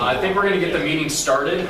I think we're going to get the meeting started.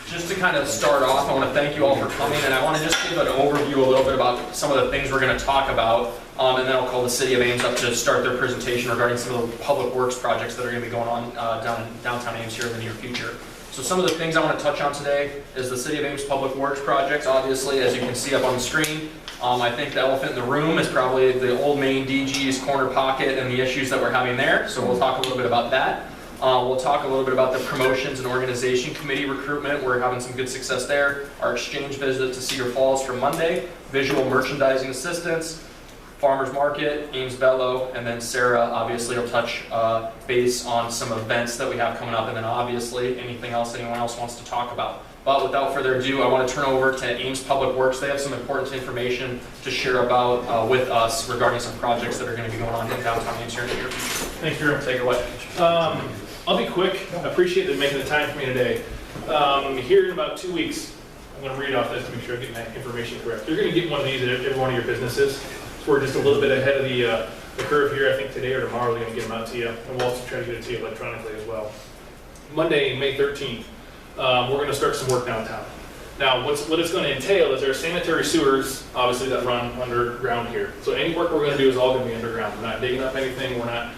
Just to kind of start off, I want to thank you all for coming, and I want to just give an overview a little bit about some of the things we're going to talk about, and then I'll call the City of Ames up to start their presentation regarding some of the public works projects that are going to be going on down in Downtown Ames here in the near future. So some of the things I want to touch on today is the City of Ames public works projects. Obviously, as you can see up on the screen, I think the elephant in the room is probably the old main DG's corner pocket and the issues that we're having there. So we'll talk a little bit about that. We'll talk a little bit about the promotions and organization committee recruitment. We're having some good success there. Our exchange visit to Cedar Falls for Monday, visual merchandising assistance, farmers market, Ames Bellow, and then Sarah obviously will touch base on some events that we have coming up, and then obviously anything else anyone else wants to talk about. But without further ado, I want to turn over to Ames Public Works. They have some important information to share about with us regarding some projects that are going to be going on in downtown Ames here in the near future. Thanks, Drew. Take it away. I'll be quick. I appreciate you making the time for me today. Here in about 2 weeks, I'm going to read off this to make sure I get my information correct. You're going to get one of these at every one of your businesses. So we're just a little bit ahead of the curve here. I think today or tomorrow we're going to get them out to you. And we'll also try to get it to you electronically as well. Monday, May 13th, we're going to start some work downtown. Now, what it's going to entail is there are sanitary sewers, obviously, that run underground here. So any work we're going to do is all going to be underground. We're not digging up anything. We're not,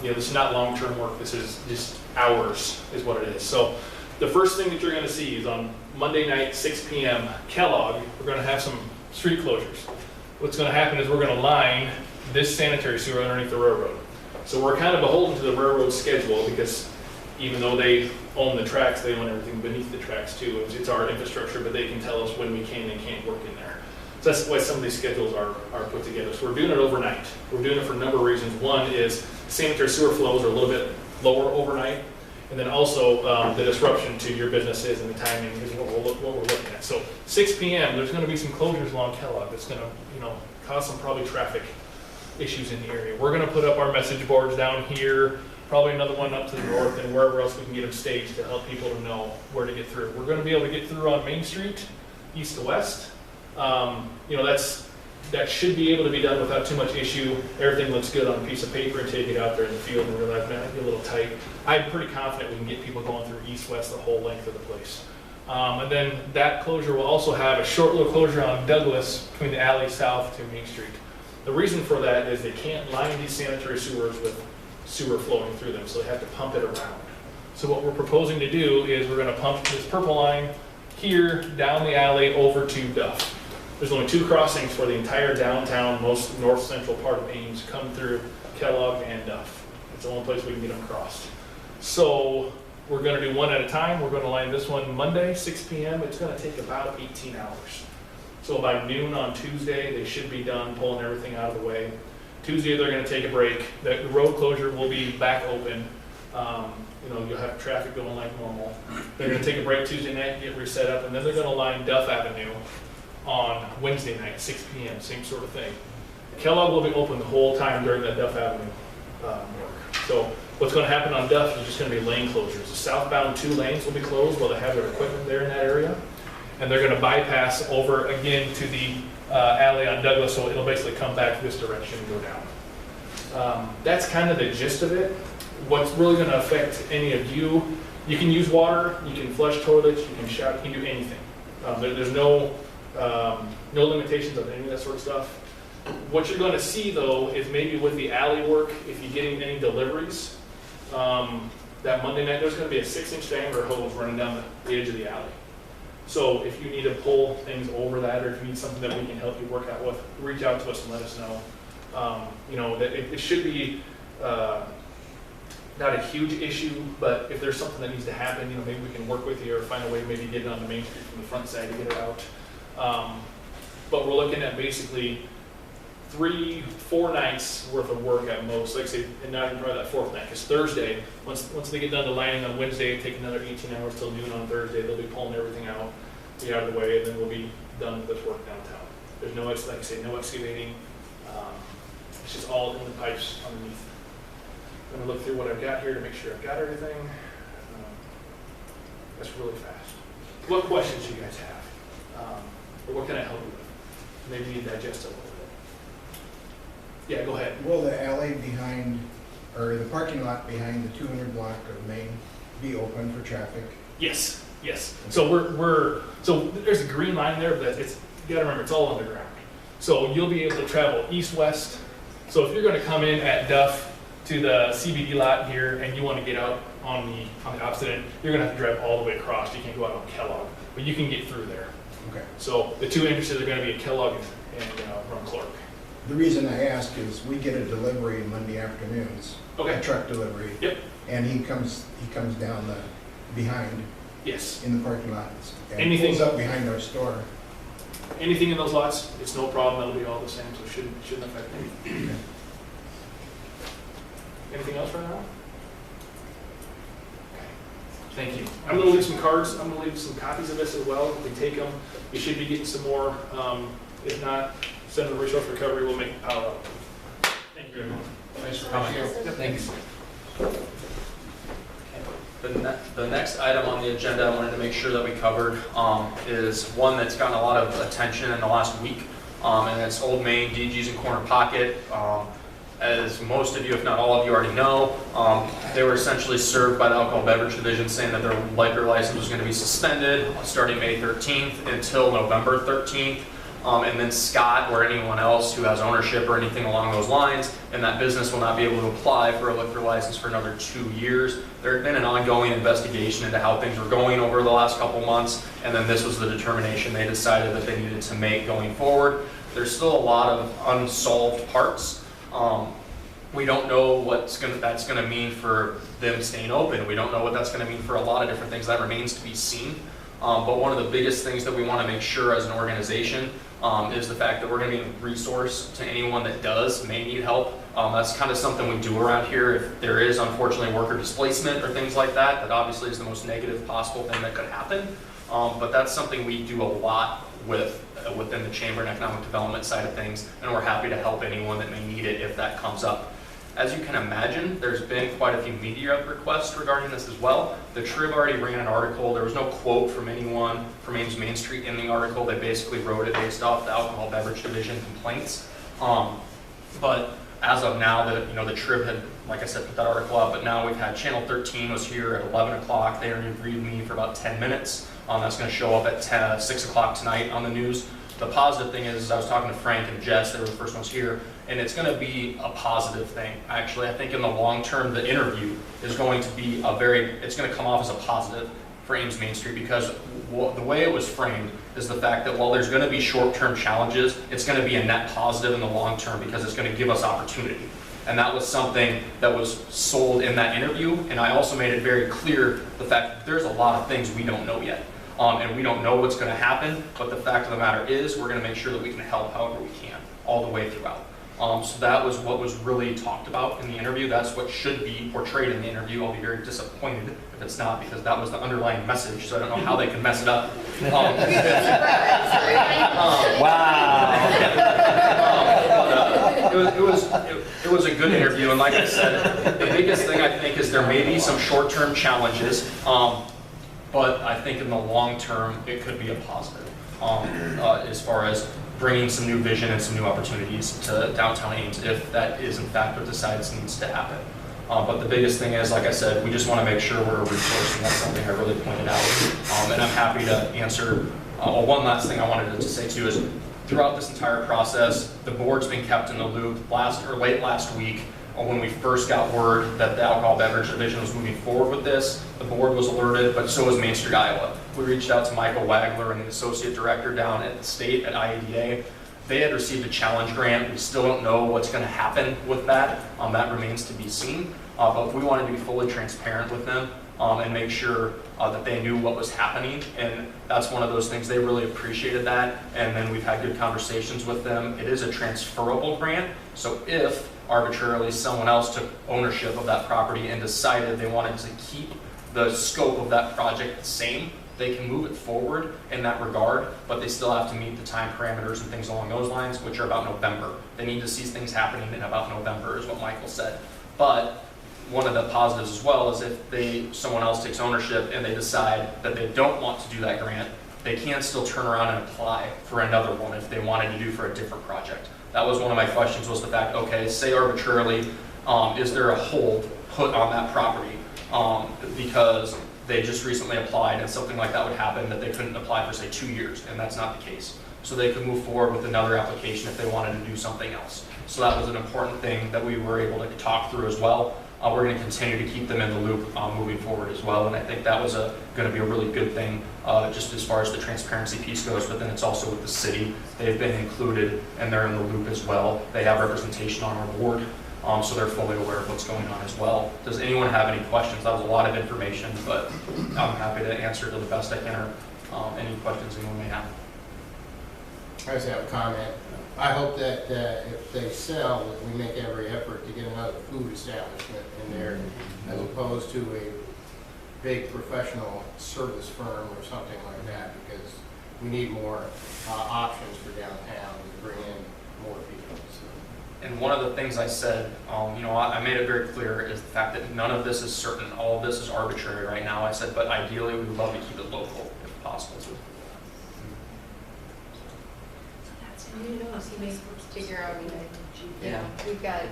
this is not long-term work. This is just hours is what it is. So the first thing that you're going to see is on Monday night, 6 p.m., Kellogg, we're going to have some street closures. What's going to happen is we're going to line this sanitary sewer underneath the railroad. So we're kind of beholden to the railroad schedule because even though they own the tracks, they own everything beneath the tracks too. It's our infrastructure, but they can tell us when we can and can't work in there. So that's why some of these schedules are put together. So we're doing it overnight. We're doing it for a number of reasons. One is sanitary sewer flows are a little bit lower overnight. And then also the disruption to your businesses and the timing is what we're looking at. So 6 p.m., there's going to be some closures along Kellogg that's going to cause some probably traffic issues in the area. We're going to put up our message boards down here, probably another one up to the north, and wherever else we can get them staged to help people to know where to get through. We're going to be able to get through on Main Street, east to west. That should be able to be done without too much issue. Everything looks good on a piece of paper until you get out there in the field and realize, man, it'd be a little tight. I'm pretty confident we can get people going through east-west the whole length of the place. And then that closure will also have a short little closure on Douglas between the alley south to Main Street. The reason for that is they can't line these sanitary sewers with sewer flowing through them, so they have to pump it around. So what we're proposing to do is we're going to pump this purple line here down the alley over to Duff. There's only 2 crossings for the entire downtown, most north-central part of Ames, come through Kellogg and Duff. It's the only place we can get them crossed. So we're going to do one at a time. We're going to line this one Monday, 6 p.m. It's going to take about 18 hours. So by noon on Tuesday, they should be done pulling everything out of the way. Tuesday, they're going to take a break. The road closure will be back open. You'll have traffic going like normal. They're going to take a break Tuesday night, get reset up, and then they're going to line Duff Avenue on Wednesday night, 6 p.m., same sort of thing. Kellogg will be open the whole time during that Duff Avenue work. So what's going to happen on Duff is just going to be lane closures. The southbound 2 lanes will be closed while they have their equipment there in that area. And they're going to bypass over again to the alley on Douglas, so it'll basically come back this direction and go down. That's kind of the gist of it. What's really going to affect any of you, you can use water, you can flush toilets, you can shower, you can do anything. There's no limitations on any of that sort of stuff. What you're going to see though is maybe with the alley work, if you're getting any deliveries, that Monday night there's going to be a 6-inch diameter hose running down the edge of the alley. So if you need to pull things over that, or if you need something that we can help you work out with, reach out to us and let us know. That it should be not a huge issue, but if there's something that needs to happen, maybe we can work with you or find a way to maybe get it on the Main Street from the front side to get it out. But we're looking at basically 3-4 nights worth of work at most. Like I say, and not even probably that 4th night, because Thursday, once they get done the lining on Wednesday, take another 18 hours till noon on Thursday. They'll be pulling everything out, be out of the way, and then we'll be done with this work downtown. There's no, like I say, no excavating. It's just all in the pipes underneath. I'm going to look through what I've got here to make sure I've got everything. That's really fast. What questions do you guys have? Or what can I help you with? Maybe you digest it a little bit. Yeah, go ahead. Will the alley behind or the parking lot behind the 200 block of Main be open for traffic? Yes, yes. So so there's a green line there, but you gotta remember, it's all underground. So you'll be able to travel east-west. So if you're gonna come in at Duff to the CBD lot here and you wanna get out on the opposite end, you're gonna have to drive all the way across. You can't go out on Kellogg, but you can get through there. Okay. So the two entrances are gonna be at Kellogg and Ron Clark. The reason I ask is we get a delivery Monday afternoons. Okay. A truck delivery. Yep. And he comes down the behind Yes. in the parking lot. And Anything- pulls up behind our store. Anything in those lots, it's no problem. It'll be all the same, so it shouldn't affect anything. Okay. Anything else right now? Thank you. I'm gonna leave some cards, I'm gonna leave some copies of this as well. If we take them, you should be getting some more. If not, send them to Resource Recovery, we'll make a pile out. Thank you, everyone. Thanks for coming. Thanks. The next item on the agenda I wanted to make sure that we covered is one that's gotten a lot of attention in the last week, and it's Old Main, DG's and Corner Pocket. As most of you, if not all of you, already know, they were essentially served by the Alcohol Beverage Division saying that their liquor license was going to be suspended starting May 13th until November 13th. And then Scott or anyone else who has ownership or anything along those lines, and that business will not be able to apply for a liquor license for another 2 years. There had been an ongoing investigation into how things were going over the last couple months, and then this was the determination they decided that they needed to make going forward. There's still a lot of unsolved parts. We don't know what that's going to mean for them staying open. We don't know what that's going to mean for a lot of different things. That remains to be seen. But one of the biggest things that we want to make sure as an organization is the fact that we're going to be a resource to anyone that may need help. That's kind of something we do around here. If there is, unfortunately, worker displacement or things like that, that obviously is the most negative possible thing that could happen. But that's something we do a lot within the Chamber and Economic Development side of things, and we're happy to help anyone that may need it if that comes up. As you can imagine, there's been quite a few media requests regarding this as well. The Trib already ran an article. There was no quote from anyone from Ames Main Street in the article. They basically wrote it based off the Alcohol Beverage Division complaints. But as of now, the Trib had, like I said, put that article up. But now we've had Channel 13 was here at 11 o'clock. They interviewed me for about 10 minutes. That's going to show up at 6 o'clock tonight on the news. The positive thing is I was talking to Frank and Jess. They were the first ones here. And it's going to be a positive thing. Actually, I think in the long term, the interview is going to be it's going to come off as a positive for Ames Main Street, because the way it was framed is the fact that while there's going to be short-term challenges, it's going to be a net positive in the long term because it's going to give us opportunity. And that was something that was sold in that interview. And I also made it very clear the fact that there's a lot of things we don't know yet. And we don't know what's going to happen. But the fact of the matter is we're going to make sure that we can help however we can all the way throughout. So that was what was really talked about in the interview. That's what should be portrayed in the interview. I'll be very disappointed if it's not, because that was the underlying message, so I don't know how they can mess it up. It was a good interview, and like I said, the biggest thing I think is there may be some short-term challenges, but I think in the long term, it could be a positive as far as bringing some new vision and some new opportunities to Downtown Ames, if that is in fact what decides needs to happen. But the biggest thing is, like I said, we just want to make sure we're a resource, and that's something I really pointed out. And I'm happy to answer. One last thing I wanted to say too is, throughout this entire process, the board's been kept in the loop. Late last week, when we first got word that the Alcohol Beverage Division was moving forward with this, the board was alerted, but so was Main Street, Iowa. We reached out to Michael Wagler and the associate director down at the state at IADA. They had received a challenge grant. We still don't know what's going to happen with that. That remains to be seen. But we wanted to be fully transparent with them and make sure that they knew what was happening. And that's one of those things. They really appreciated that. And then we've had good conversations with them. It is a transferable grant. So if arbitrarily someone else took ownership of that property and decided they wanted to keep the scope of that project the same, they can move it forward in that regard, but they still have to meet the time parameters and things along those lines, which are about November. They need to see things happening in about November, is what Michael said. But one of the positives as well is if someone else takes ownership and they decide that they don't want to do that grant, they can still turn around and apply for another one if they wanted to do for a different project. That was one of my questions, was the fact, okay, say arbitrarily is there a hold put on that property because they just recently applied and something like that would happen that they couldn't apply for say 2 years, and that's not the case. So they could move forward with another application if they wanted to do something else. So that was an important thing that we were able to talk through as well. We're going to continue to keep them in the loop moving forward as well, and I think that was going to be a really good thing just as far as the transparency piece goes, but then it's also with the city. They've been included and they're in the loop as well. They have representation on our board, so they're fully aware of what's going on as well. Does anyone have any questions? That was a lot of information, but I'm happy to answer to the best I can, or any questions anyone may have. I just have a comment. I hope that if they sell, that we make every effort to get another food establishment in there as opposed to a big professional service firm or something like that, because we need more options for downtown to bring in more people. So. And one of the things I said, I made it very clear, is the fact that none of this is certain. All of this is arbitrary right now. I said, but ideally, we would love to keep it local if possible. Who knows, he may figure out, Yeah. we have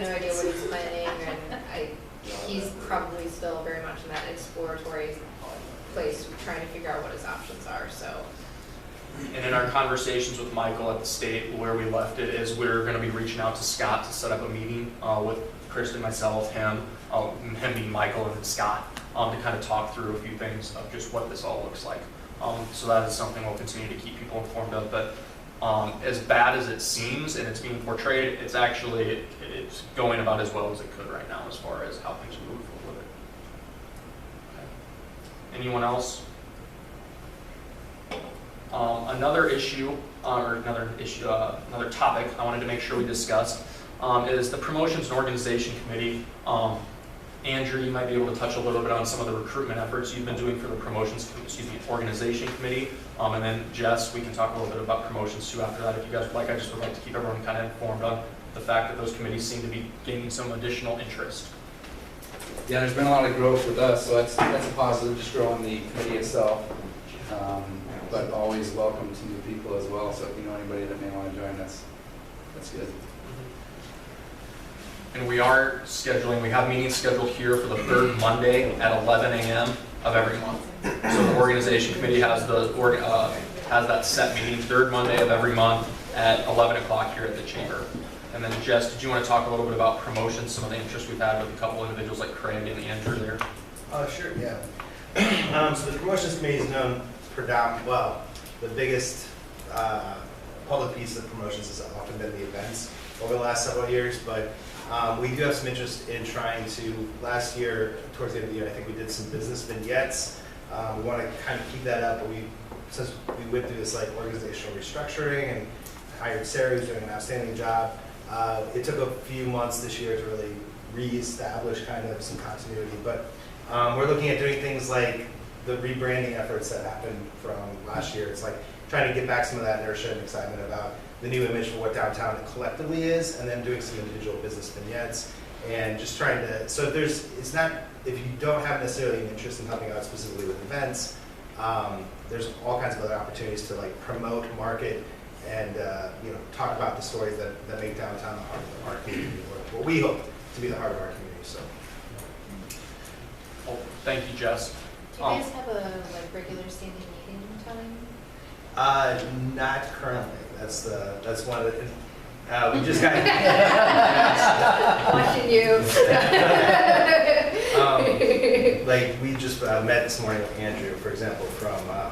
no idea what he's planning, and he's probably still very much in that exploratory place, trying to figure out what his options are, so. And in our conversations with Michael at the state, where we left it is we're going to be reaching out to Scott to set up a meeting with Kristen, myself, him being Michael, and then Scott to kind of talk through a few things of just what this all looks like. So that is something we'll continue to keep people informed of. But as bad as it seems and it's being portrayed, it's actually it's going about as well as it could right now as far as how things are moving forward with it. Okay. Anyone else? Another issue, another topic I wanted to make sure we discussed is the Promotions and Organization Committee. Andrew, you might be able to touch a little bit on some of the recruitment efforts you've been doing for the Organization Committee. And then Jess, we can talk a little bit about promotions too after that if you guys would like. I just would like to keep everyone kind of informed on the fact that those committees seem to be gaining some additional interest. Yeah, there's been a lot of growth with us, so that's a positive, just growing the committee itself. But always welcome to new people as well, so if you know anybody that may want to join us, that's good. And we have meetings scheduled here for the third Monday at 11 a.m. of every month. So the organization committee has that set meeting, third Monday of every month at 11 o'clock here at the chamber. And then Jess, did you want to talk a little bit about promotions, some of the interest we've had with a couple individuals like Craig and Andrew there? Sure, yeah. So the promotions committee is known the biggest public piece of promotions has often been the events over the last several years, but we do have some interest in trying to, last year, towards the end of the year, I think we did some business vignettes. We want to kind of keep that up, but since we went through this organizational restructuring and hired Sarah, who's doing an outstanding job, it took a few months this year to really reestablish kind of some continuity, but we're looking at doing things like the rebranding efforts that happened from last year. It's like trying to get back some of that inertia and excitement about the new image for what downtown collectively is, and then doing some individual business vignettes, and just trying to, so it's not, if you don't have necessarily an interest in helping out specifically with events, there's all kinds of other opportunities to promote, market, and talk about the stories that make downtown the heart of our community, or what we hope to be the heart of our community. So, Well, thank you, Jess. Do you guys have a regular standing meeting time? Not currently. That's one of the. We just got. Watching you. We just met this morning with Andrew, for example, from. I'm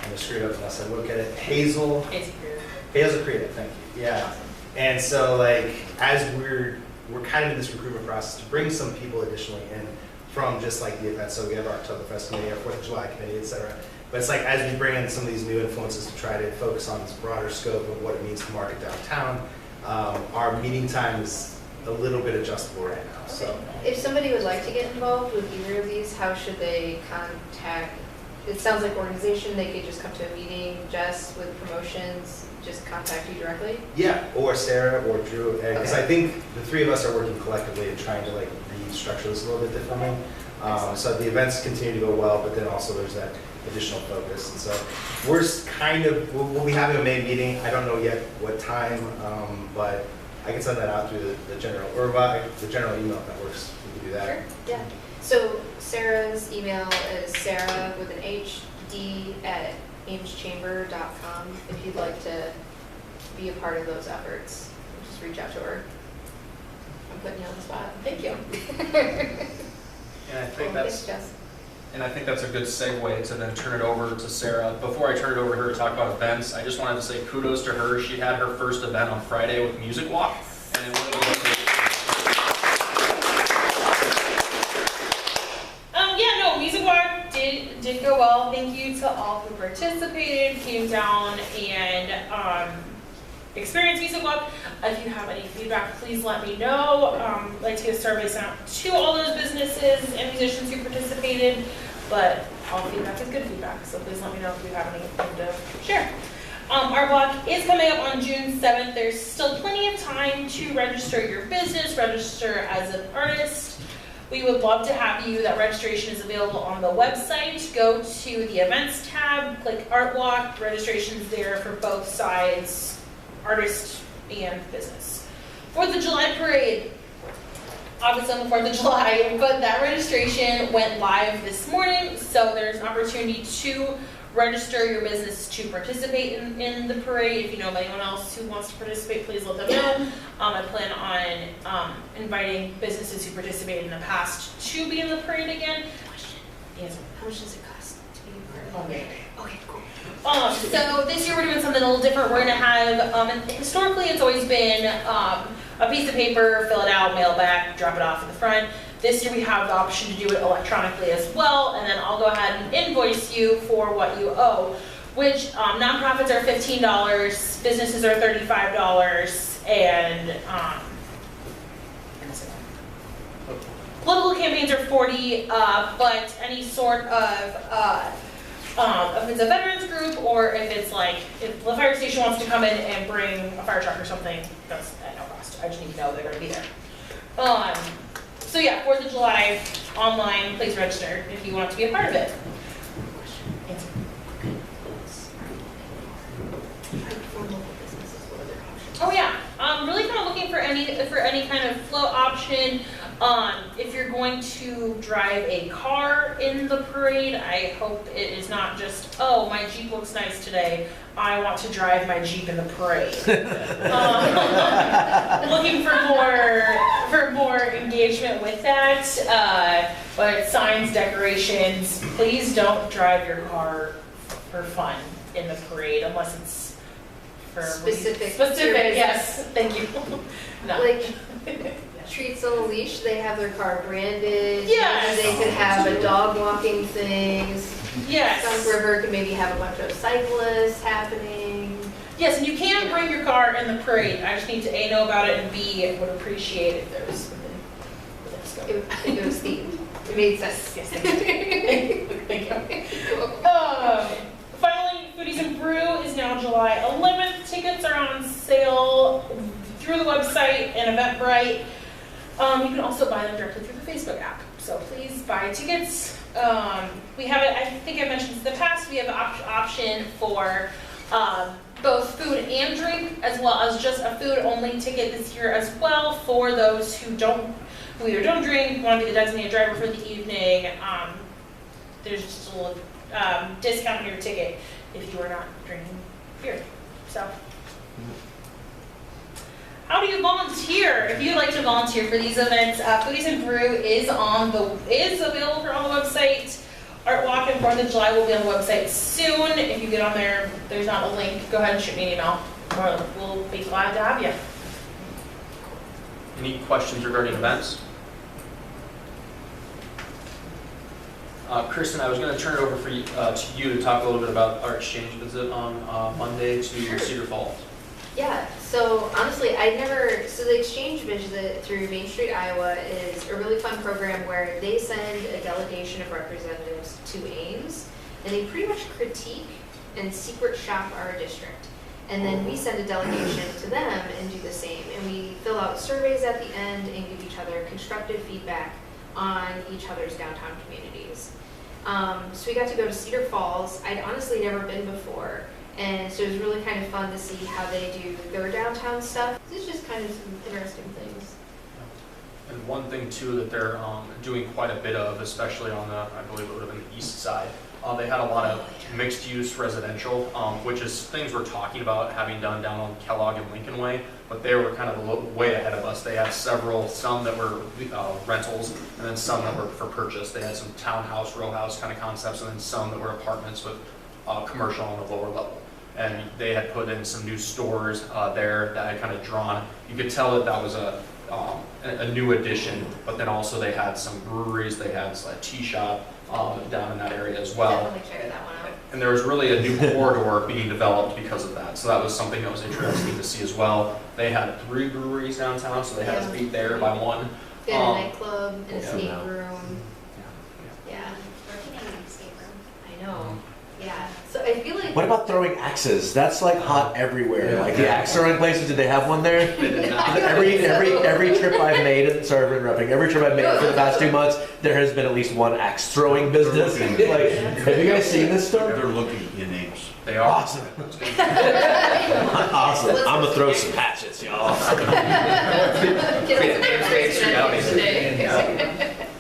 gonna screw it up unless I look at it. Hazel Creative. Thank you. Yeah. And so as we're kind of in this recruitment process to bring some people additionally in from just the events. So we have our Oktoberfest committee, our 4th of July committee, etc. But it's as we bring in some of these new influences to try to focus on this broader scope of what it means to market downtown, our meeting time is a little bit adjustable right now. So, if somebody would like to get involved with either of these, how should they contact? It sounds like organization. They could just come to a meeting. Jess with promotions, just contact you directly. Yeah, or Sarah or Drew, because Okay. I think the three of us are working collectively and trying to restructure this a little bit differently. So the events continue to go well, but then also there's that additional focus. And so we'll be having a May meeting. I don't know yet what time, but I can send that out through the general, or by the general email if that works, we can do that. Sure, yeah. So Sarah's email is Sarah with an hd@ameschamber.com if you'd like to be a part of those efforts. Just reach out to her. I'm putting you on the spot. Thank you. And I think Cool. that's Thanks, Jess. And I think that's a good segue to then turn it over to Sarah. Before I turn it over to her to talk about events, I just wanted to say kudos to her. She had her first event on Friday with Music Walk. And it went Yeah, no, Music Walk did go well. Thank you to all who participated, came down and experienced Music Walk. If you have any feedback, please let me know. I'd like to get a survey sent out to all those businesses and musicians who participated, but all feedback is good feedback, so please let me know if you have anything to share. Our walk is coming up on June 7th. There's still plenty of time to register your business, register as an artist. We would love to have you. That registration is available on the website. Go to the events tab, click Art Walk. Registration's there for both sides, artist and business. 4th of July parade, obviously on the 4th of July, but that registration went live this morning, so there's an opportunity to register your business to participate in the parade. If you know of anyone else who wants to participate, please let them know. I plan on inviting businesses who participated in the past to be in the parade again. Yes. How much does it cost to be a part of it? Okay, cool. So this year we're doing something a little different. We're gonna have, and historically it's always been a piece of paper, fill it out, mail it back, drop it off at the front. This year we have the option to do it electronically as well, and then I'll go ahead and invoice you for what you owe, which nonprofits are $15, businesses are $35, and political campaigns are $40, but any sort of if it's a veterans group, or if it's like, if the fire station wants to come in and bring a fire truck or something, that's at no cost. I just need to know they're gonna be there. So yeah, 4th of July, online, please register if you want to be a part of it. Answer. Oh yeah, really kind of looking for any kind of float option. If you're going to drive a car in the parade, I hope it is not just, oh, my Jeep looks nice today, I want to drive my Jeep in the parade. Looking for more engagement with that, but signs, decorations, please don't drive your car for fun in the parade unless it's for Specific. yes, thank you. No. Like, Treats on a Leash, they have their car branded. Yes. Maybe they could have a dog walking things. Yes. Skunk River could maybe have a bunch of cyclists happening. Yes, and you can bring your car in the parade. I just need to A, know about it, and B, would appreciate if there was within scope. It was themed. It made sense. Yes, thank you. Thank you. Finally, Foodies and Brew is now July 11th. Tickets are on sale through the website and Eventbrite. You can also buy them directly through the Facebook app. So please buy tickets. We have it, I think I mentioned in the past, we have an option for both food and drink, as well as just a food only ticket this year as well for those who either don't drink, want to be the designated driver for the evening. There's just a little discount on your ticket if you are not drinking beer. So. How do you volunteer? If you'd like to volunteer for these events, Foodies and Brew is available for on the website. Art Walk and 4th of July will be on the website soon. If you get on there, there's not a link, go ahead and shoot me an email. We'll be glad to have you. Any questions regarding events? Kristen, I was going to turn it over to you to talk a little bit about our exchange visit on Monday to Cedar Falls. Yeah, so honestly, so the exchange visit through Main Street, Iowa is a really fun program where they send a delegation of representatives to Ames, and they pretty much critique and secret shop our district. And then we send a delegation to them and do the same. And we fill out surveys at the end and give each other constructive feedback on each other's downtown communities. So we got to go to Cedar Falls. I'd honestly never been before. And so it was really kind of fun to see how they do their downtown stuff. It's just kind of some interesting things. And one thing too that they're doing quite a bit of, especially on the, I believe it would have been the east side, they had a lot of mixed-use residential, which is things we're talking about having done down on Kellogg and Lincoln Way, but they were kind of a little way ahead of us. They had some that were rentals, and then some that were for purchase. They had some townhouse, row house kind of concepts, and then some that were apartments with commercial on the lower level. And they had put in some new stores there that had kind of drawn. You could tell that that was a new addition, but then also they had some breweries, they had a tea shop down in that area as well. Definitely check that one out. And there was really a new corridor being developed because of that. So that was something that was interesting to see as well. They had 3 breweries downtown, so they had us beat there by one. They had a nightclub and yeah. escape room. Yeah, Working in an escape room. I know. Yeah, so I feel like. What about throwing axes? That's like hot everywhere. Like the axe throwing places, did they have one there? They did not. Every trip I've made, sorry for interrupting, every trip I've made for the past 2 months, there has been at least one axe throwing business. Like, have you guys seen this stuff? They're looking in Ames. They are. Awesome. Awesome. I'm gonna throw some hatchets, y'all.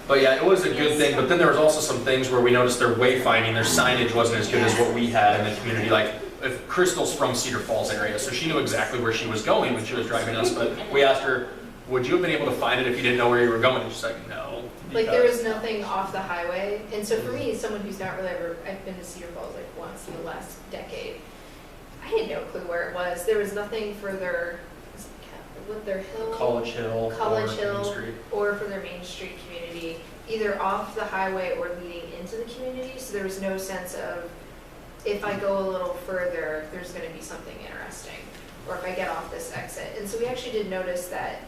But yeah, it was a good thing, but then there was also some things where we noticed their wayfinding, their signage wasn't as good as what we had in the community. Like, if Crystal's from Cedar Falls area, so she knew exactly where she was going when she was driving us, but we asked her, would you have been able to find it if you didn't know where you were going? And she's like, no. Like there was nothing off the highway, and so for me, someone who's not really ever, I've been to Cedar Falls like once in the last decade. I had no clue where it was. There was nothing for their, what their hill? College Hill, College or Hill, Main Street. or for their Main Street community, either off the highway or leading into the community. So there was no sense of, if I go a little further, there's going to be something interesting, or if I get off this exit. And so we actually did notice that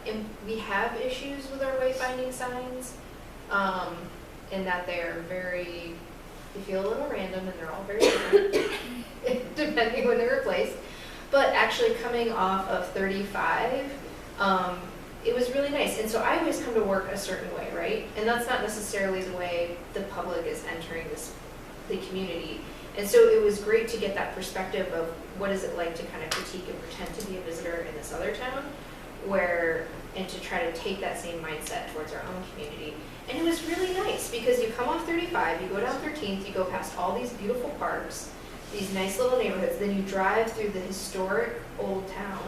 we have issues with our wayfinding signs, in that they're very, they feel a little random and they're all very different, depending when they're replaced. But actually coming off of 35, it was really nice. And so I always come to work a certain way, right? And that's not necessarily the way the public is entering the community. And so it was great to get that perspective of what is it like to kind of critique and pretend to be a visitor in this other town, and to try to take that same mindset towards our own community. And it was really nice because you come off 35, you go down 13th, you go past all these beautiful parks, these nice little neighborhoods, then you drive through the historic old town,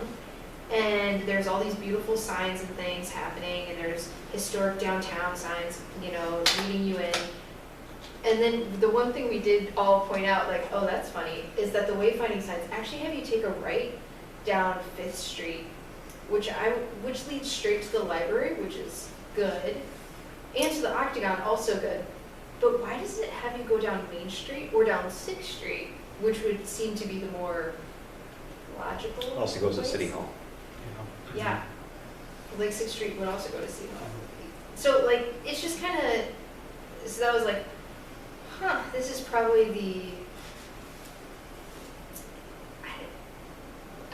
and there's all these beautiful signs and things happening, and there's historic downtown signs, leading you in. And then the one thing we did all point out, like, oh, that's funny, is that the wayfinding signs actually have you take a right down 5th Street, which leads straight to the library, which is good, and to the Octagon, also good. But why doesn't it have you go down Main Street or down 6th Street, which would seem to be the more logical Also goes to place? City Hall. Yeah. Like 6th Street would also go to City Hall. So like, it's just kind of, so that was like, this is probably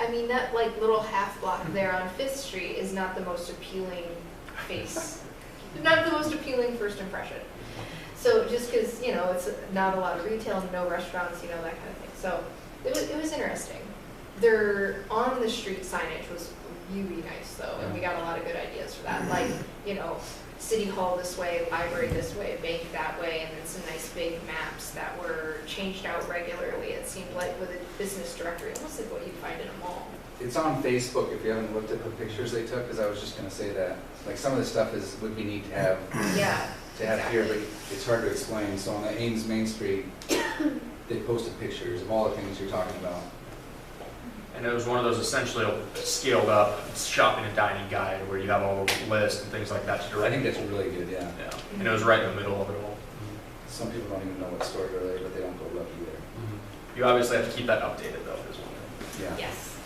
I mean, that like little half block there on 5th Street is not the most appealing face, not the most appealing first impression. So just because, it's not a lot of retail, no restaurants, that kind of thing. So it was interesting. Their on the street signage was really nice though, and we got a lot of good ideas for that. Like, City Hall this way, library this way, bank that way, and then some nice big maps that were changed out regularly, it seemed like, with a business directory, almost like what you'd find in a mall. It's on Facebook if you haven't looked at the pictures they took, because I was just going to say that. Like some of the stuff would be neat to have, Yeah, here, but it's hard to explain. So on the Ames Main Street, they posted pictures of all the things you're talking about. And it was one of those essentially scaled up shopping and dining guide where you have a little list and things like that to direct. I think that's really good, yeah. Yeah, and it was right in the middle of it all. Some people don't even know what stores are there, but they don't go look either. You obviously have to keep that updated though, as well. Yeah. yes.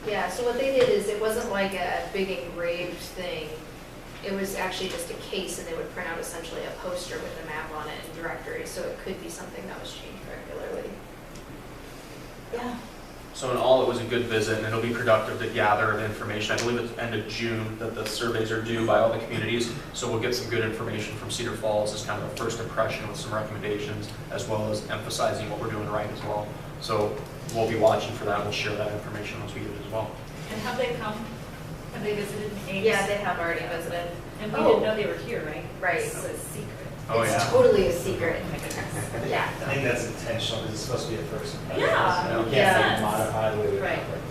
Yeah, so what they did is it wasn't like a big engraved thing. It was actually just a case, and they would print out essentially a poster with a map on it and directory, so it could be something that was changed regularly. Yeah. So in all, it was a good visit, and it'll be productive to gather the information. I believe it's end of June that the surveys are due by all the communities, so we'll get some good information from Cedar Falls as kind of a first impression with some recommendations, as well as emphasizing what we're doing right as well. So we'll be watching for that. We'll share that information once we get it as well. And have they come? Have they visited Ames? Yeah, they have already visited. And we didn't know they were here, right? Right. So it's a secret. Oh, It's yeah. totally a secret. Oh my goodness. Yeah. I think that's intentional, because it's supposed to be a first impression. Yeah. So we Yeah. can't like modify the way we Right. operate.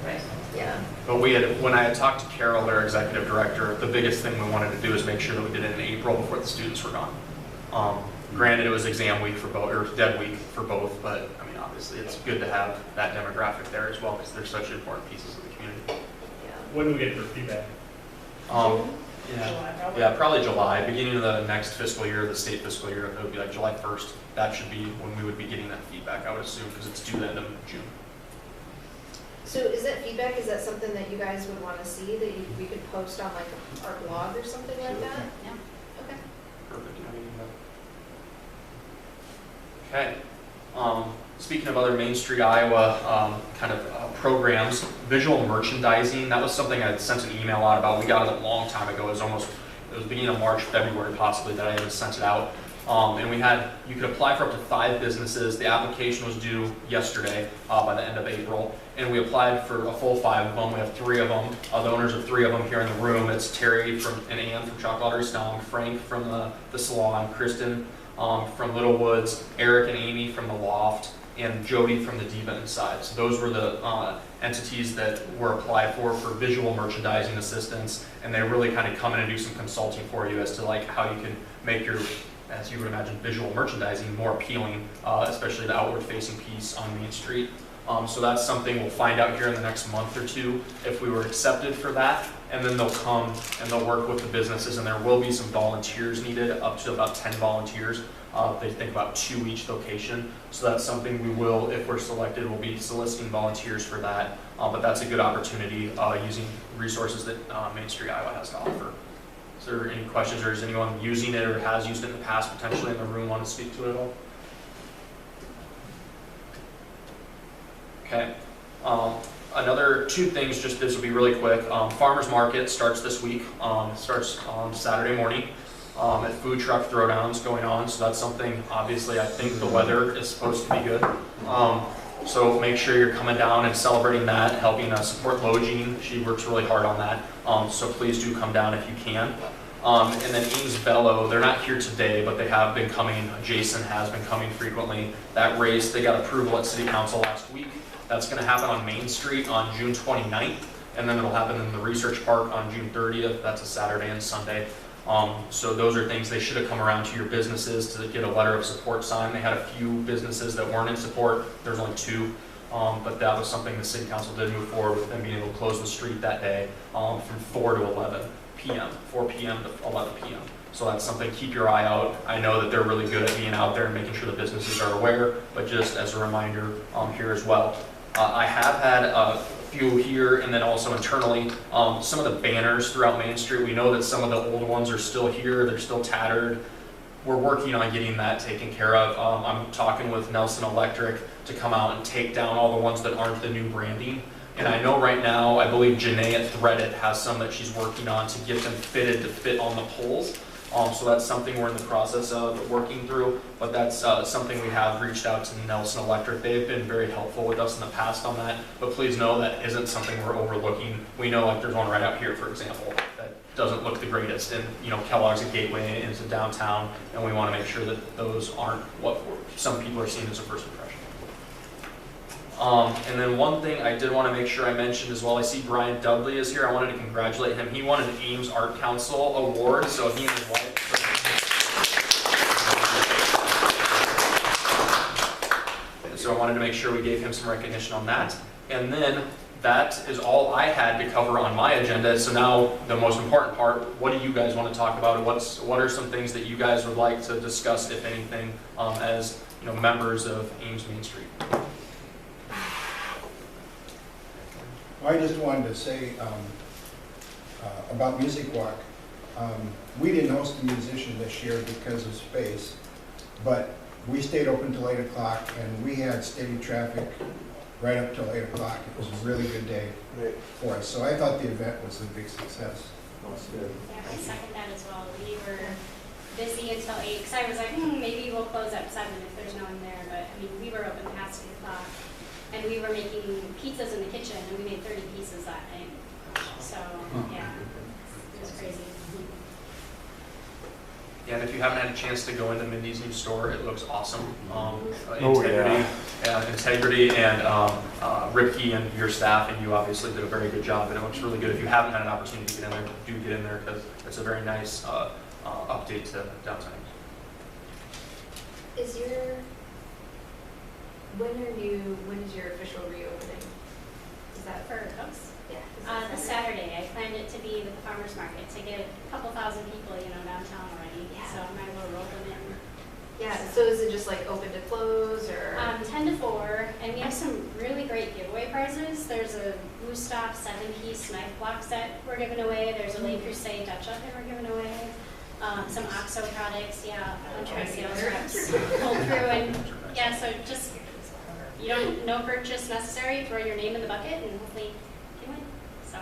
Right. Yeah. But when I had talked to Carol, their executive director, the biggest thing we wanted to do is make sure that we did it in April before the students were gone. Granted, it was exam week for both, or dead week for both, but I mean, obviously, it's good to have that demographic there as well, because they're such important pieces of the community. Yeah. When do we get their feedback? Yeah. July, probably. Yeah, probably July, beginning of the next fiscal year, the state fiscal year, it would be like July 1st. That should be when we would be getting that feedback, I would assume, because it's due the end of June. So is that feedback, is that something that you guys would want to see, that we could post on like our blog or something like that? Yeah. Okay. Perfect. Okay. Speaking of other Main Street, Iowa programs, visual merchandising, that was something I had sent an email out about. We got it a long time ago. It was beginning of March, February possibly that I had sent it out. And you could apply for up to 5 businesses. The application was due yesterday by the end of April. And we applied for a full 5 of them. We have 3 of them. The owners of 3 of them here in the room. It's Terry and Ann from Chocolate Stomp, Frank from the salon, Kristen from Little Woods, Eric and Amy from the Loft, and Jody from the Diva Inside. So those were the entities that were applied for visual merchandising assistance, and they really kind of come in and do some consulting for you as to like how you can make your, as you would imagine, visual merchandising more appealing, especially the outward-facing piece on Main Street. So that's something we'll find out here in the next month or 2 if we were accepted for that, and then they'll come and they'll work with the businesses, and there will be some volunteers needed, up to about 10 volunteers. They think about 2 each location. So that's something we will, if we're selected, we'll be soliciting volunteers for that. But that's a good opportunity using resources that Main Street Iowa has to offer. Is there any questions, or is anyone using it or has used it in the past potentially in the room want to speak to it at all? Okay. Another 2 things, just this will be really quick. Farmers Market starts this week. Starts on Saturday morning. At food truck throwdowns going on, so that's something, obviously, I think the weather is supposed to be good. So make sure you're coming down and celebrating that, helping support Logine. She works really hard on that, so please do come down if you can. And then Ames Bellow, they're not here today, but they have been coming. Jason has been coming frequently. That race, they got approval at City Council last week. That's going to happen on Main Street on June 29th, and then it'll happen in the Research Park on June 30th. That's a Saturday and Sunday. So those are things they should have come around to your businesses to get a letter of support signed. They had a few businesses that weren't in support. There's only 2, but that was something the City Council did move forward with them being able to close the street that day from 4 to 11 p.m., 4 p.m. to 11 p.m. So that's something, keep your eye out. I know that they're really good at being out there and making sure the businesses are aware, but just as a reminder here as well. I have had a few here, and then also internally, some of the banners throughout Main Street. We know that some of the old ones are still here, they're still tattered. We're working on getting that taken care of. I'm talking with Nelson Electric to come out and take down all the ones that aren't the new branding. And I know right now, I believe Janae at Threaded has some that she's working on to get them fitted to fit on the poles. So that's something we're in the process of working through, but that's something we have reached out to Nelson Electric. They've been very helpful with us in the past on that, but please know that isn't something we're overlooking. We know like there's one right out here, for example, that doesn't look the greatest, and Kellogg's a gateway into downtown, and we want to make sure that those aren't what some people are seeing as a first impression. And then one thing I did want to make sure I mentioned as well, I see Brian Dudley is here. I wanted to congratulate him. He won an Ames Art Council award, so he and his wife. So I wanted to make sure we gave him some recognition on that. And then that is all I had to cover on my agenda. So now the most important part, what do you guys want to talk about? What are some things that you guys would like to discuss, if anything, as members of Ames Main Street? I just wanted to say about Music Walk. We didn't host a musician this year because of space, but we stayed open till 8 o'clock, and we had steady traffic right up till 8 o'clock. It was a really good day for us. So I thought the event was a big success. Yeah, I second that as well. We were busy until 8, because I was like, maybe we'll close at 7 if there's no one there, but I mean, we were open past 8 o'clock. And we were making pizzas in the kitchen, and we made 30 pizzas that night. So, yeah, it was crazy. Yeah, and if you haven't had a chance to go into Mindy's new store, it looks awesome. Integrity and Ripke and your staff and you obviously did a very good job, and it looks really good. If you haven't had an opportunity to get in there, do get in there because it's a very nice update to Downtown Ames. When is your official reopening? Is that For us, yeah? this Saturday, I planned it to be with the farmer's market to get a couple thousand people, downtown already. Yeah. So I might as well roll them in. Yeah, so is it just like open to close or? 10 to 4, and we have some really great giveaway prizes. There's a Woostop 7-piece knife block set we're giving away. There's a Le Creuset Dutch oven we're giving away. Some OXO products, I'm trying to sales reps pull through, and so just, no purchase necessary, throw your name in the bucket, and hopefully you win, so.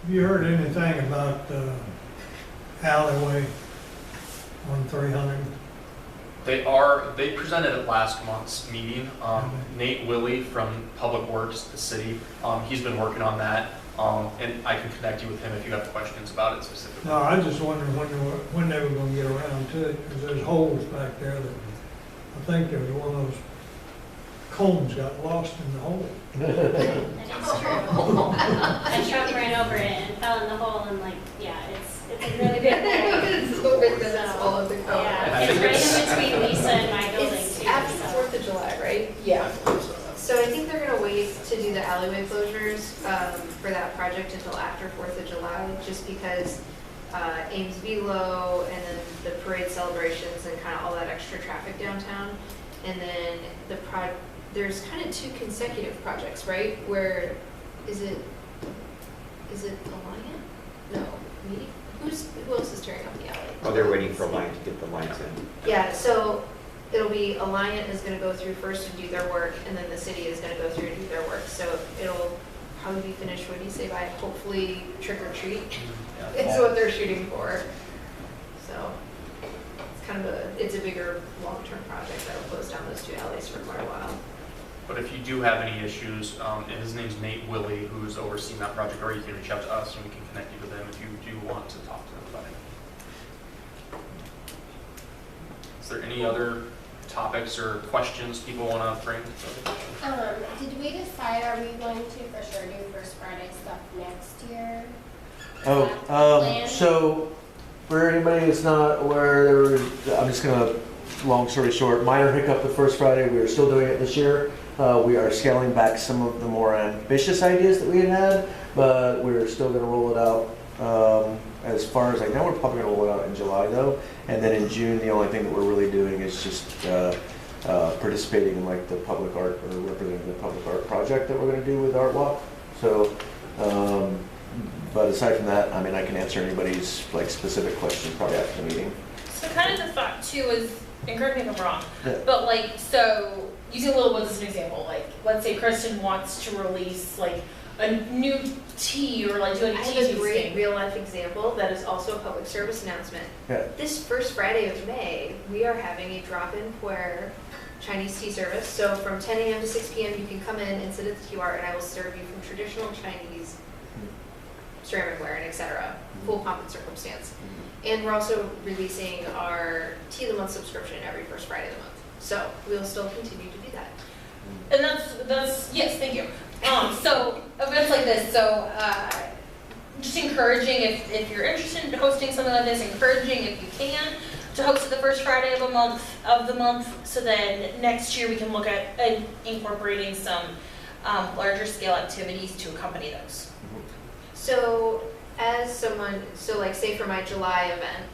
Have you heard anything about alleyway on 300? They presented at last month's meeting. Nate Willie from Public Works, the city, he's been working on that. And I can connect you with him if you have questions about it specifically. No, I just wondered when they were going to get around to it, because there's holes back there that, I think there was one of those combs got lost in the hole. That is true. A truck ran over it and fell in the hole, and it's a really big hole. It's so big that it's all of the code. Yeah, it's right in between Lisa and my building It's too. after so. 4th of July, right? Yeah. So I think they're gonna wait to do the alleyway closures for that project until after 4th of July, just because Ames Velo and then the parade celebrations and kind of all that extra traffic downtown. And then there's kind of 2 consecutive projects, right? Where, is it Alliant? No, me? Who else is tearing up the alley? Oh, they're waiting for Alliant to get the lights in. Yeah, so it'll be Alliant is gonna go through first and do their work, and then the city is gonna go through and do their work. So it'll probably be finished, what do you say, by hopefully trick or treat? It's what they're shooting for. So it's a bigger long-term project that'll close down those 2 alleys for quite a while. But if you do have any issues, and his name's Nate Willie, who's overseeing that project, or you can reach out to us and we can connect you to them if you do want to talk to them about it. Is there any other topics or questions people want to bring? Did we decide, are we going to for sure do First Friday stuff next year? So for anybody that's not aware, I'm just gonna, long story short, minor hiccup with First Friday. We are still doing it this year. We are scaling back some of the more ambitious ideas that we had, but we're still gonna roll it out. As far as I know, we're probably gonna roll it out in July though, and then in June, the only thing that we're really doing is just participating in like the public art, or representing the public art project that we're gonna do with Art Walk. So. But aside from that, I mean, I can answer anybody's like specific question probably after the meeting. So kind of the thought too is, and correct me if I'm wrong, Yeah. but so using Little Woods as an example, let's say Kristen wants to release a new tea or do I any have tea a great tasting. real-life example that is also a public service announcement. Yeah. This first Friday of May, we are having a drop-in puer Chinese tea service. So from 10 a.m. to 6 p.m., you can come in and sit at the QR, and I will serve you from traditional Chinese ceramicware and etc. Full pomp and circumstance. And we're also releasing our Tea of the Month subscription every first Friday of the month. So we'll still continue to do that. And that's yes, thank you. So events like this, just encouraging if you're interested in hosting something like this, encouraging if you can to host it the first Friday of the month, so then next year we can look at incorporating some larger scale activities to accompany those. So as someone, say for my July event,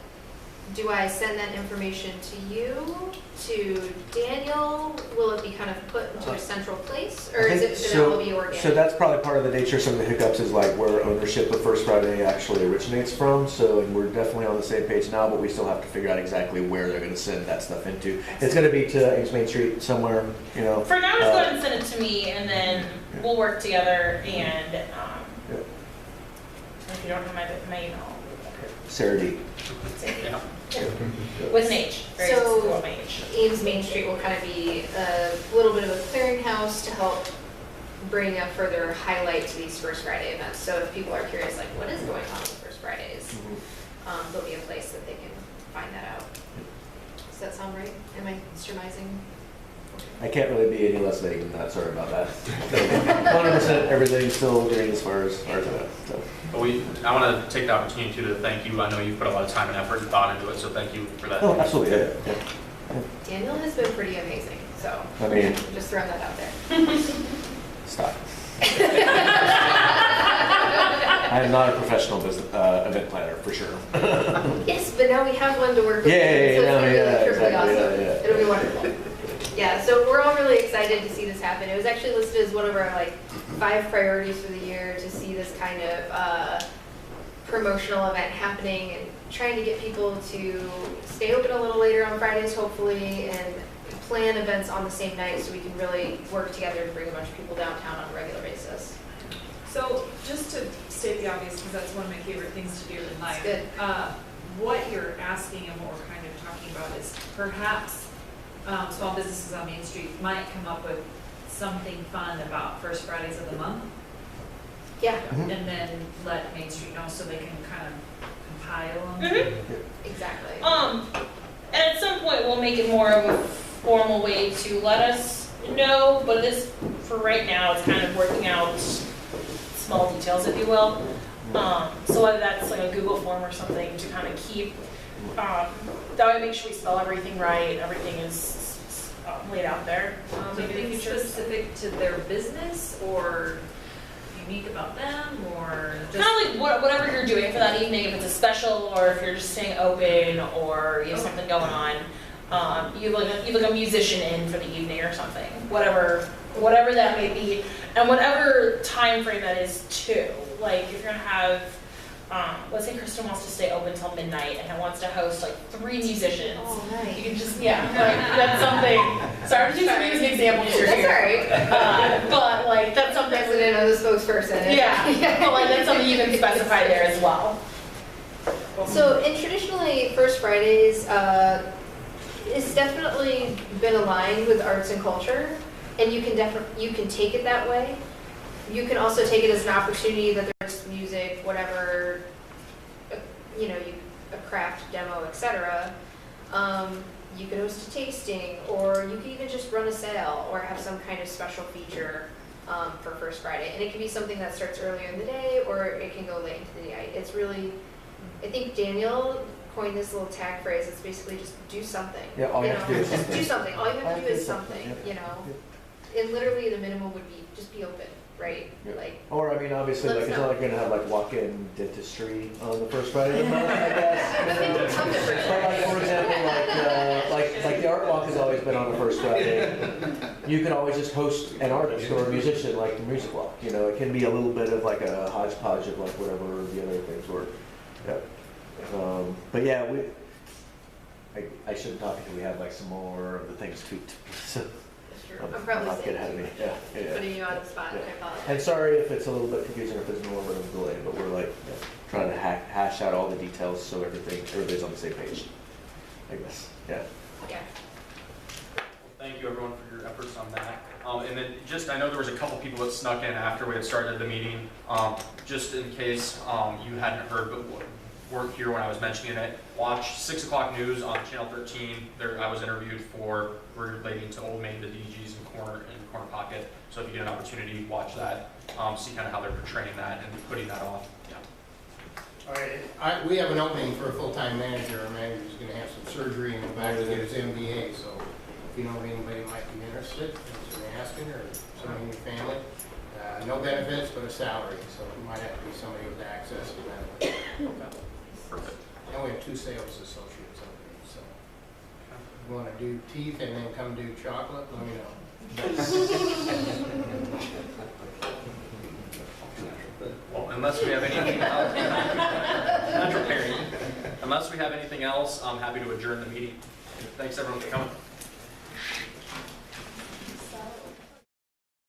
do I send that information to you, to Daniel? Will it be kind of put into a central place, or is it going to all be organic? So that's probably part of the nature. Some of the hiccups is like where ownership of First Friday actually originates from. So and we're definitely on the same page now, but we still have to figure out exactly where they're going to send that stuff into. It's going to be to Ames Main Street somewhere, For now, just go ahead and send it to me, and then we'll work together. And if you don't have my email, Sarah D. Yeah. With an H, very So- cool with an H. Ames Main Street will kind of be a little bit of a clearinghouse to help bring a further highlight to these First Friday events. So if people are curious, like, what is going on with First Fridays? There'll be a place that they can find that out. Does that sound right? Am I surmising? I can't really be any less vague than that, sorry about that. 100% everything's still green as far as that, so. But I want to take the opportunity too to thank you. I know you've put a lot of time and effort and thought into it, so thank you for that. Oh, absolutely, yeah. Daniel has been pretty amazing, so I mean, just throwing that out there. stop. I am not a professional business, event planner, for sure. Yes, but now we have one to work with. Yeah, so it's gonna be perfectly exactly, awesome. yeah. It'll be wonderful. Yeah, so we're all really excited to see this happen. It was actually listed as one of our like 5 priorities for the year to see this kind of promotional event happening and trying to get people to stay open a little later on Fridays, hopefully, and plan events on the same night so we can really work together to bring a bunch of people downtown on a regular basis. So just to state the obvious, because that's one of my favorite things to do in life. Good. What you're asking and what we're kind of talking about is perhaps small businesses on Main Street might come up with something fun about First Fridays of the month, Yeah, Mhm. and then let Main Street know so they can kind of compile them. exactly. And at some point, we'll make it more of a formal way to let us know, but this, for right now, it's kind of working out small details, if you will. So whether that's like a Google form or something to kind of keep, that way make sure we spell everything right, everything is laid out there. Maybe in the Something future. specific to their business or unique about them or just. Kind of like whatever you're doing for that evening, if it's a special or if you're just staying open or you have something going on. You have like a musician in for the evening or something, whatever that may be, and whatever time frame that is too. Like if you're gonna have, let's say Kristen wants to stay open till midnight and wants to host like 3 musicians. Oh, nice. You can just like that's something. Sorry to use an example because you're That's here. all right. But like that's something. President or the spokesperson. Yeah, but like that's something you can specify there as well. So, and traditionally, First Fridays it's definitely been aligned with arts and culture, and you can take it that way. You can also take it as an opportunity that there's music, whatever, a craft demo, etc. You could host a tasting, or you could even just run a sale, or have some kind of special feature for First Friday. And it can be something that starts earlier in the day, or it can go late into the night. It's really, I think Daniel coined this little tag phrase. It's basically just do something. Yeah, all you have to do is Just something. do something. All you have to do is something, something. yeah. And literally the minimum would be just be open, right? Yeah. Like, Or, I mean, obviously, Let like, us it's know. not like you're gonna have like walk-in dentistry on the first Friday of the month, I guess. I mean, some different. But like, for example, like the art walk has always been on the first Friday. You can always just host an artist or a musician, like the music walk, it can be a little bit of like a hodgepodge of like whatever the other things were. Yeah. But yeah, I shouldn't talk until we have like some more of the things tweaked, so. I'm probably Not get ahead of me, yeah. putting you on the spot. Yeah. I apologize. And sorry if it's a little bit confusing or if there's a little bit of a delay, but we're like trying to hash out all the details so everybody's on the same page, I guess, yeah. Yeah. Thank you, everyone, for your efforts on that. And then I know there was a couple people that snuck in after we had started the meeting. Just in case you hadn't heard, but weren't here when I was mentioning it, watch 6 o'clock news on Channel 13. There, I was interviewed relating to Old Main, the DGs in Corner Pocket. So if you get an opportunity, watch that. See kind of how they're portraying that and putting that off. Yeah. All right, we have an opening for a full-time manager. Our manager's gonna have some surgery in the back to get his MBA, so if you know of anybody who might be interested, somebody asking, or somebody in your family, no benefits, but a salary, so it might have to be somebody with access to benefits. Perfect. And we have 2 sales associates up there, so if you wanna do teeth and then come do chocolate, let me know. Well, unless we have anything else, not preparing. Unless we have anything else, I'm happy to adjourn the meeting. Thanks, everyone, for coming.